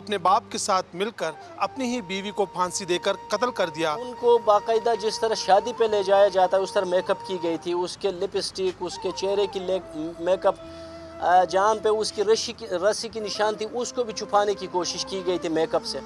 اپنے باپ کے ساتھ مل کر اپنی ہی بیوی کو پھانسی دے کر قتل کر دیا۔ ان کو باقاعدہ جس طرح شادی پہ لے جایا جاتا ہے اس طرح میک اپ کی گئی تھی، اس کے لپسٹک، اس کے چہرے کی میک اپ، جہاں پہ اس کی رسی کی نشان تھی اس کو بھی چھپانے کی کوشش کی گئی تھی میک اپ سے۔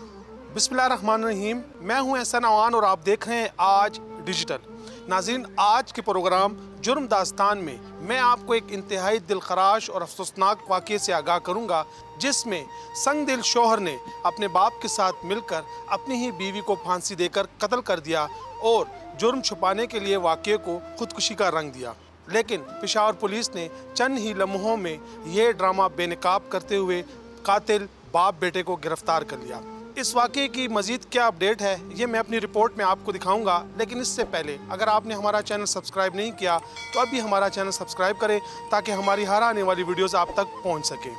بسم اللہ الرحمن الرحیم، میں ہوں احسان عوان اور آپ دیکھ رہے ہیں آج ڈیجیٹل۔ ناظرین، آج کے پروگرام جرم داستان میں آپ کو ایک انتہائی دلخراش اور افسوسناک واقعے سے آگاہ کروں گا، جس میں سنگ دل شوہر نے اپنے باپ کے ساتھ مل کر اپنی ہی بیوی کو پھانسی دے کر قتل کر دیا اور جرم چھپانے کے لیے واقعے کو خودکشی کا رنگ دیا۔ لیکن پشاور پولیس نے چند ہی لمحوں میں یہ ڈرامہ بے نقاب کرتے ہوئے قاتل باپ بیٹے کو گرفتار کر لیا۔ اس واقعے کی مزید کیا اپڈیٹ ہے یہ میں اپنی رپورٹ میں آپ کو دکھاؤں گا، لیکن اس سے پہلے اگر آپ نے ہمارا چینل سبسکرائب نہیں کیا تو ابھی ہمارا چینل سبسکرائب کریں تاکہ ہماری ہر آنے والی ویڈیوز آپ تک پہنچ سکیں۔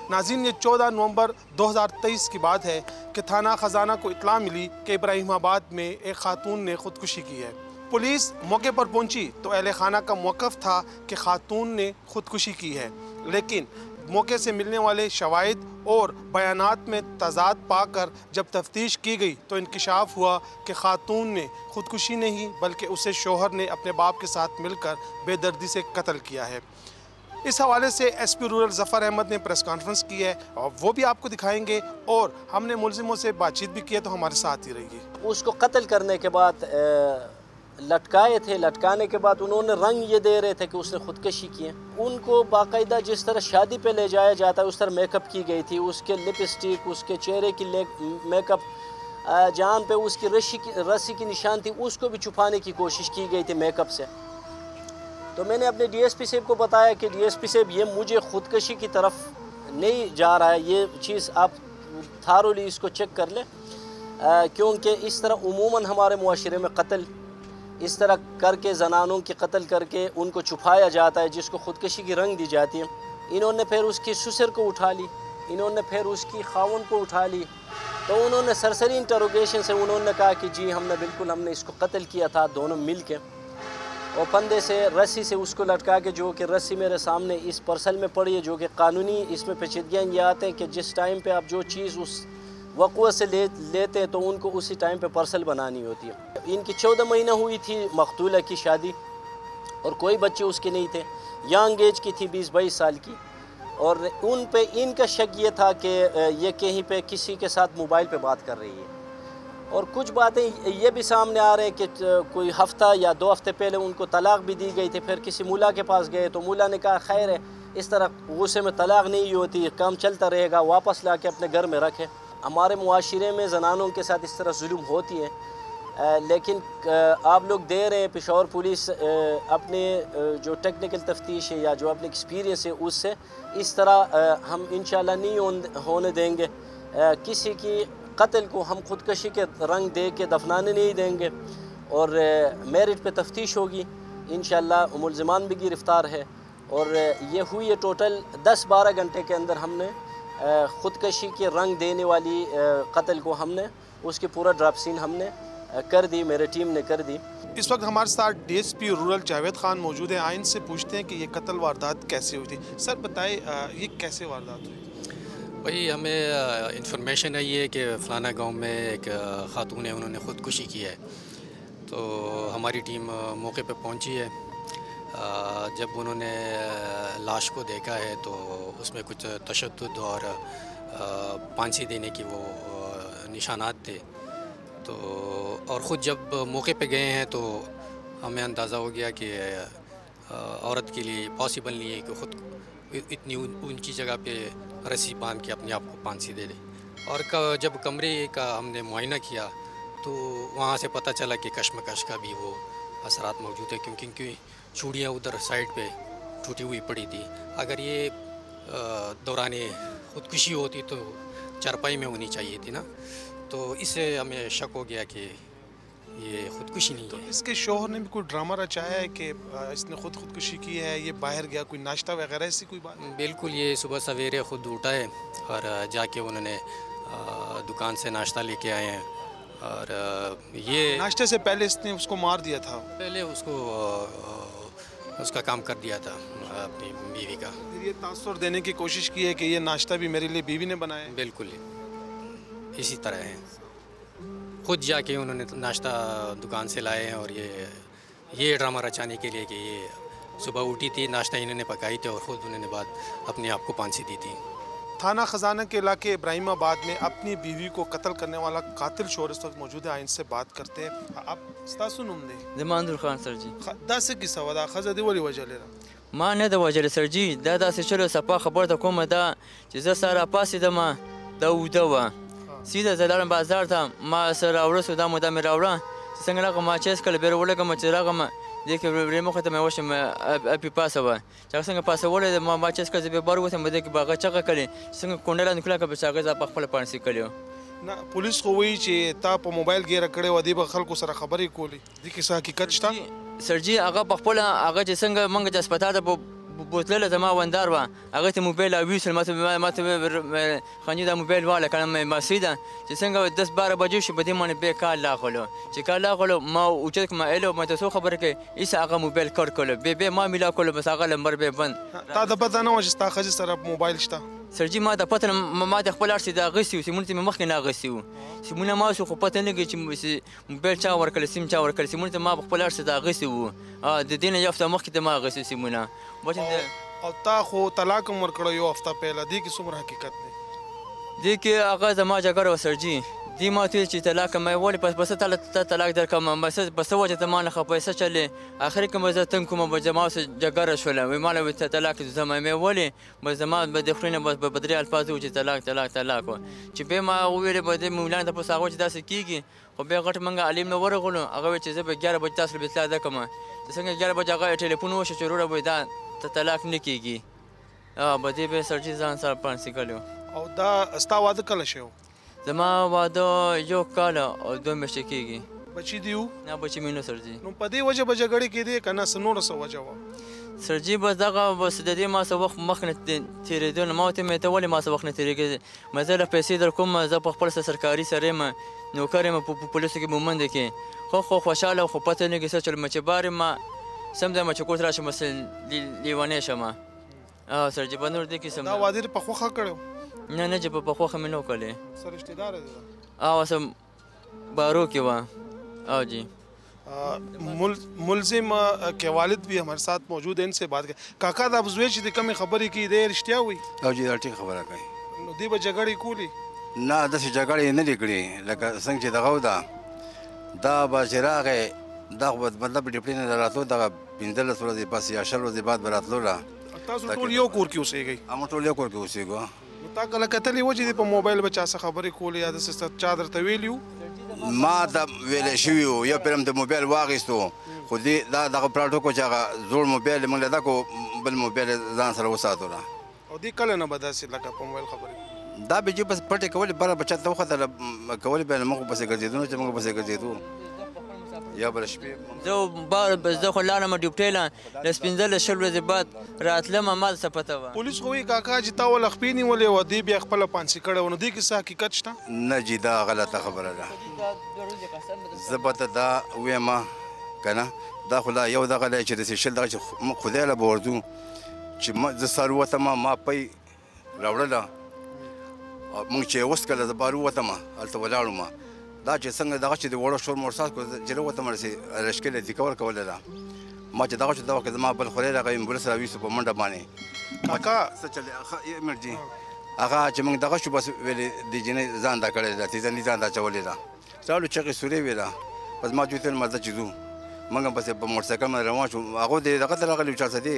ناظرین، یہ 14 نومبر 2023 کی بات ہے کہ تھانہ خزانہ کو اطلاع ملی کہ ابراہیم آباد میں ایک خاتون نے خودکشی کی ہے۔ پولیس موقع پر پہنچی تو اہل خانہ کا موقف تھا کہ خاتون نے خودکشی کی ہے، لیکن موقع سے ملنے والے شواہد اور بیانات میں تضاد پا کر جب تفتیش کی گئی تو انکشاف ہوا کہ خاتون نے خودکشی نہیں بلکہ اسے شوہر نے اپنے باپ کے ساتھ مل کر بے دردی سے قتل کیا ہے۔ اس حوالے سے ایس پی رورل ظفر احمد نے پریس کانفرنس کی ہے اور وہ بھی آپ کو دکھائیں گے، اور ہم نے ملزموں سے بات چیت بھی کی ہے، تو ہمارے ساتھ ہی رہیے۔ اس کو قتل کرنے کے بعد لٹکائے تھے، لٹکانے کے بعد انہوں نے رنگ یہ دے رہے تھے کہ اس نے خودکشی کی ہے۔ ان کو باقاعدہ جس طرح شادی پہ لے جایا جاتا ہے اس طرح میک اپ کی گئی تھی، اس کے لپسٹک، اس کے چہرے کی میک اپ، جہاں پہ اس کی رسی کی نشان تھی اس کو بھی چھپانے کی کوشش کی گئی تھی میک اپ سے۔ تو میں نے اپنے ڈی ایس پی صاحب کو بتایا کہ ڈی ایس پی صاحب یہ مجھے خودکشی کی طرف نہیں جا رہا ہے، یہ چیز آپ تھارولی اس کو چیک کر لیں، کیونکہ اس طرح عموماً ہمارے معاشرے میں قتل اس طرح کر کے زنانوں کی قتل کر کے ان کو چھپایا جاتا ہے، جس کو خودکشی کی رنگ دی جاتی ہے۔ انہوں نے پھر اس کی سسر کو اٹھا لی، انہوں نے پھر اس کی خاون کو اٹھا لی، تو انہوں نے سرسری انٹروگیشن سے انہوں نے کہا کہ جی ہم نے اس کو قتل کیا تھا دونوں مل کے، اور پندے سے رسی سے اس کو لٹکا کے، جو کہ رسی میرے سامنے اس پرسل میں پڑی ہے، جو کہ قانونی اس میں پیچیدگیاں یہ آتے ہیں کہ جس ٹائم پہ آپ جو چیز اس وقوع سے لیتے ہیں تو ان کو اسی ٹائم پہ پرسل بنانی ہوتی ہے۔ ان کی 14 مہینہ ہوئی تھی مقتولہ کی شادی، اور کوئی بچے اس کے نہیں تھے، ینگ ایج کی تھی، 20-22 سال کی، اور ان پہ ان کا شک یہ تھا کہ یہ کہیں پہ کسی کے ساتھ موبائل پہ بات کر رہی ہے، اور کچھ باتیں یہ بھی سامنے آ رہے ہیں کہ کوئی ہفتہ یا 2 ہفتے پہلے ان کو طلاق بھی دی گئی تھی۔ پھر کسی مولا کے پاس گئے تو مولا نے کہا خیر ہے، اس طرح غصے میں طلاق نہیں ہوتی، کام چلتا رہے گا، واپس لا کے اپنے گھر میں رکھے۔ ہمارے معاشرے میں زنانوں کے ساتھ اس طرح ظلم ہوتی ہے، لیکن آپ لوگ دے رہے ہیں، پشاور پولیس اپنے جو ٹیکنیکل تفتیش ہے یا جو اپنے ایکسپیرینس ہے اس سے اس طرح ہم انشاءاللہ نہیں ہونے دیں گے۔ کسی کی قتل کو ہم خودکشی کے رنگ دے کے دفنانے نہیں دیں گے، اور میرٹ پہ تفتیش ہوگی انشاءاللہ، ملزمان بھی گرفتار ہے، اور یہ ہوئی ہے ٹوٹل 10-12 گھنٹے کے اندر ہم نے خودکشی کے رنگ دینے والی قتل کو ہم نے اس کی پورا ڈراپ سین ہم نے کر دی، میرے ٹیم نے کر دی۔ اس وقت ہمارے ساتھ ڈی ایس پی رورل جاوید خان موجود ہیں، آئین سے پوچھتے ہیں کہ یہ قتل واردات کیسے ہوئی تھی۔ سر بتائیں یہ کیسے واردات ہوئی؟ بھائی ہمیں انفارمیشن ہے یہ کہ فلانا گاؤں میں ایک خاتون ہے، انہوں نے خودکشی کی ہے، تو ہماری ٹیم موقع پہ پہنچی ہے۔ جب انہوں نے لاش کو دیکھا ہے تو اس میں کچھ تشدد اور پھانسی دینے کی وہ نشانات تھے، تو اور خود جب موقع پہ گئے ہیں تو ہمیں اندازہ ہو گیا کہ عورت کے لیے پاسبل نہیں ہے کہ خود اتنی اونچی جگہ پہ رسی باندھ کے اپنے آپ کو پھانسی دے دے۔ اور جب کمرے کا ہم نے معائنہ کیا تو وہاں سے پتہ چلا کہ کشمکش کا بھی وہ اثرات موجود ہے، کیونکہ چوڑیاں ادھر سائڈ پہ ٹوٹی ہوئی پڑی تھی۔ اگر یہ دوران خودکشی ہوتی تو چارپائی میں ہونی چاہیے تھی نا، تو اس سے ہمیں شک ہو گیا کہ یہ خودکشی نہیں ہے۔ اس کے شوہر نے بھی کوئی ڈرامہ رچایا ہے کہ اس نے خودکشی کی ہے، یہ باہر گیا، کوئی ناشتہ وغیرہ ایسی کوئی بات؟ بالکل، یہ صبح سویرے خود اٹھا ہے اور جا کے انہوں نے دکان سے ناشتہ لے کے آئے ہیں، اور یہ ناشتے سے پہلے اس نے اس کو مار دیا تھا، پہلے اس کو اس کا کام کر دیا تھا اپنی بیوی کا۔ یہ تاثر دینے کی کوشش کی ہے کہ یہ ناشتہ بھی میرے لیے بیوی نے بنایا ہے۔ بالکل، इसी तरह हैं। खुद जाके उन्होंने नाश्ता दुकान से लाए हैं और ये ड्रामा रचाने के लिए कि ये सुबह उठी थी, नाश्ता इन्होंने पकाई थी और ख़ुद उन्होंने बाद अपने आप को फांसी दी थी। थाना खजाना के इलाके इब्राहिमाबाद में अपनी बीवी को कत्ल करने वाला कातिल शोहर इस वक्त मौजूद है। इनसे बात करते हैं। आप स्तासु नुम दे जमानुर खान सर जी दास की सवादा खजा दी वली वजह लेरा ما نه د وجل سر جی دا داسې چلو صفا خبر ته کومه ده چې زه سره پاسېدم دا اوده وه سیده زه لاړم بازار ته ما سره راوړه سودا مودا مې راوړه چې څنګه راغلم ما چیس کړه بیا ولګم چې راغلم دې کې ورېمخې ته مې وشم اپې پاسه وه چې هغه څنګه پاسولی ده ما چیس کړه زه بیا بار ووتم دې کې به هغه چغه کړې چې څنګه کونډه لاندې کړه که به چې هغه زه په خپله پانسي کړی و نه پولیس خو وایي چې تا په موبایل ګیره کړې وه دې به خلکو سره خبرې کولې دې کې څه حقیقت شته سر جی هغه په خپله هغه چې څنګه موږ چې هسپتال ته بوتلله زما وندار وه هغې ته موبایل راویستل ما ته خاني دا موبایل واله کنه ماسي ده چې څنګه 10-12 بجې شو په دې باندې بیا کار لاغلو چې کار لاغلو ما اوچت کړم ایلو ما ته څو خبره کوي ایسه هغه موبایل کار کړلو بیا ما میلا کړلو بس هغه لمبر بیا بند تا د پته نه وه چې ستا ښځې سره موبایل شته سر جی ما د پته ما د خپل اړسې د اغوستي وو سیمونو ته مې مخکې نه اغوستي وو سیمونه ما اوس خو پته نه لګي چې موبایل چا ورکړی سیم چا ورکړی سیمونو ته ما په خپل اړسې د اغوستي وو د دې نه یو هفته مخکې ته ما اغوستي سیمونه او تا خو طلاق هم ورکړی یو هفته پهله دې کې څومره حقیقت دی دې کې هغه زما جګړه وه سر جي دې ما ته ویل چې طلاق مې ولې پس ته طلاق درکړم بس په څه وجه ته ما نه پیسه چلې اخر کې مې زه تنګ کوم به زما اوس جګړه شوله وایي ما له طلاق زما مې ولې بس زما به د خولې نه بس په درې الفاظ وو چې طلاق و چې بیا ما وویلې به دې مولانا ته پوس هغه چې داسې کېږي خو بیا غټ منګه عالم نه ورغلو هغه ویل چې زه به 11 بجې تاسو له اطلاع ده کوم چې څنګه 11 بجې هغه ټلیفون وشو چې وروره به دا طلاق نه کېږي به دې به سر جي ځان سره پانسي کړی او دا ستا واده کله شوی و زما واده 1 کال او 2 میاشتې کېږي بچي دي وو نه بچي مې نه سر جي نو په دې وجه به جګړې کېدې که نه څه نوره څه وجه وه سر جي بس دغه بس د دې ما څه وخت مخ نه تېرېدو نه ما ورته مې ته ولې ما څه وخت نه تېرېږي مې زه له پیسې در کوم زه په خپل سرکاري سره یم نوکر یم په پولیسو کې مومند کې خو خوشحاله خو پته نه لګي څه چل مې چې بار یم سم دی چې کور ته راشم بس لیونی شم سر جي به نور دې کې سم دا واده یې په خوښه کړی و نه چې په خوښه مې نه وکړې سر رشته دار دی سم بارو کې وه جی ملزم کے والد بھی ہمارے ساتھ موجود ہیں ان سے بات کریں کاکا دا بزوی چې د کمی خبرې کې دی رښتیا وي او جی دا ټیک خبره کوي نو دی به جګړې کولې نه داسې جګړې نه دي کړې لکه څنګه چې دغه ده دا به چې راغی دا خو مطلب ډیپټي نه راتلو دغه 15 ورځې پس یا 10 ورځې بعد به راتلو را تاسو ټول یو کور کې اوسېږئ موږ ټول یو کور کې اوسېږو نو تا کله کتلې وه چې دی په موبایل به چا څه خبرې کولې یا داسې چا درته ویلي وو ما ته ویلی شوي وو یو پرې هم د موبایل واخیستو خو دې دا دغه پلاټ وکړو چې هغه زوړ موبایل یې موږ له دا کو بل موبایل ځان سره وساتو را او دې کله نه به داسې لکه په موبایل خبرې دا به چې بس پټې کولې بره به چا ته وختله کولې بیا موږ پسې ګرځېدو نه چې موږ پسې ګرځېدو یا بله شپې زه خو لاړم ډیوټۍ له 15 ورځې بعد راتلم ما ته څه پته وه پولیس خو وایي کاکا چې تا ول خپې نیولې وه دې بیا خپله پانسي کړی و نو دې کې څه حقیقت شته نه جي دا غلطه خبره ده زه به ته دا ویم که نه دا خو لا یو دغه دی چې داسې شل دغه چې خدای له به ورځو چې زه سر ووتم ما پی راوړله مونږ چې وسکله زه بار ووتم هلته ولاړم دا چې څنګه دغه چې د وړو شور مورساس کړو جلو وتم رسې رشکې له دیکور کوله ده ما چې دغه شو دغه کې زما بل خورې راغی امبولانس راویستو په منډه باندې کاکا څه چلې امیر جي هغه چې موږ دغه شو بس ویلې د جینۍ ځان دا کړی ده تیزني ځان دا چولې ده راغلو چغې سورې وې ده بس ما جوتل مزه چې ځو موږ هم پسې په موټرسایکل باندې روان شو هغوی دغه ته راغلي وو چارسدې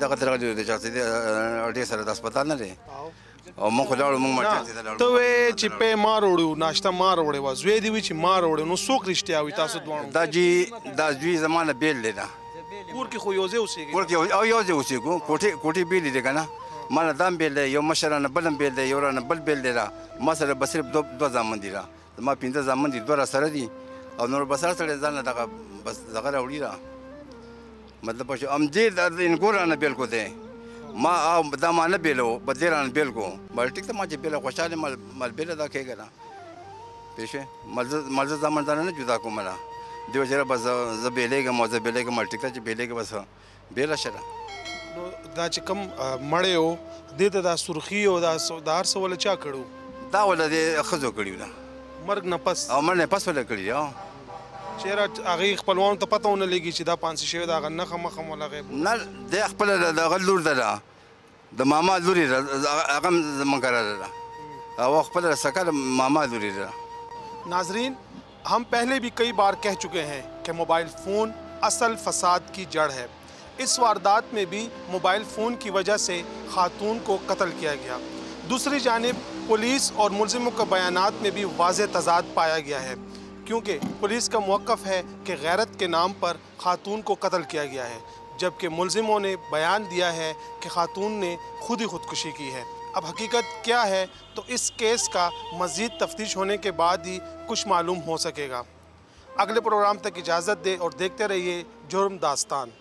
دغه ته راغلي وو د چارسدې اډې سره د هسپتال نه دی او موږ خو لاړو موږ مرچنسي ته لاړو ته وایې چې پی ما راوړې وو ناشته ما راوړې وه زوی دې وي چې ما راوړې نو څوک رښتیا وي تاسو دواړو دا زوی زما نه بېل دی ده کور کې خو یو ځای اوسېږئ کور کې او یو ځای اوسېږو کوټې بېلې دي که نه ما نه دا هم بېل دی یو مشر رانه بل هم بېل دی یو رانه بل بېل دی را ما سره به صرف 2 زامن دي را زما 15 زامن دي 2 راسره دي او نور به سره سړی ځان نه دغه بس دغه راوړي را مطلب پوه شو همدې انګور رانه بېل کو دی ما دا ما نه بیلو به دې رانه بیل کو بل ټیک ته ما چې بیله خوشحاله مل بیله دا کېږه نه پوه شوې ملزه زامن ځانه نه جدا کوم نه دې وجې نه بس زه بیلېږم او زه بیلېږم مل ټیک ته چې بیلېږه بس بیله شه نو دا چې کوم مړی و دې ته دا سرخي او دا هر څه ولې چا کړو دا ولا د خزو کړیو دا مرګ نه پس او مړ نه پس ولا کړی او چیرې هغه خپلوان ته پته ونه لګي چې دا پانسي شوی دا غنخه مخه مولغه نه د خپل د غلور ده د ماما لوري هغه منګره ده او خپل سکل ماما لوري ده. नाजरीन, हम पहले भी कई बार कह चुके हैं कि मोबाइल फ़ोन असल फसाद की जड़ है. इस वारदात में भी मोबाइल फ़ोन की वजह से खातून को कत्ल किया गया. दूसरी जानिब पुलिस और मुलजिमों के बयानात में भी वाज़े तज़ाद पाया गया है, क्योंकि पुलिस का मौक़िफ़ है कि गैरत के नाम पर खातून को कत्ल किया गया है, जबकि मुलजिमों ने बयान दिया है कि खातून ने खुद ही ख़ुदकुशी की है. अब हकीकत क्या है तो इस केस का मज़ीद तफ्तीश होने के बाद ही कुछ मालूम हो सकेगा. अगले प्रोग्राम तक इजाज़त दे और देखते रहिए जुर्म दास्तान.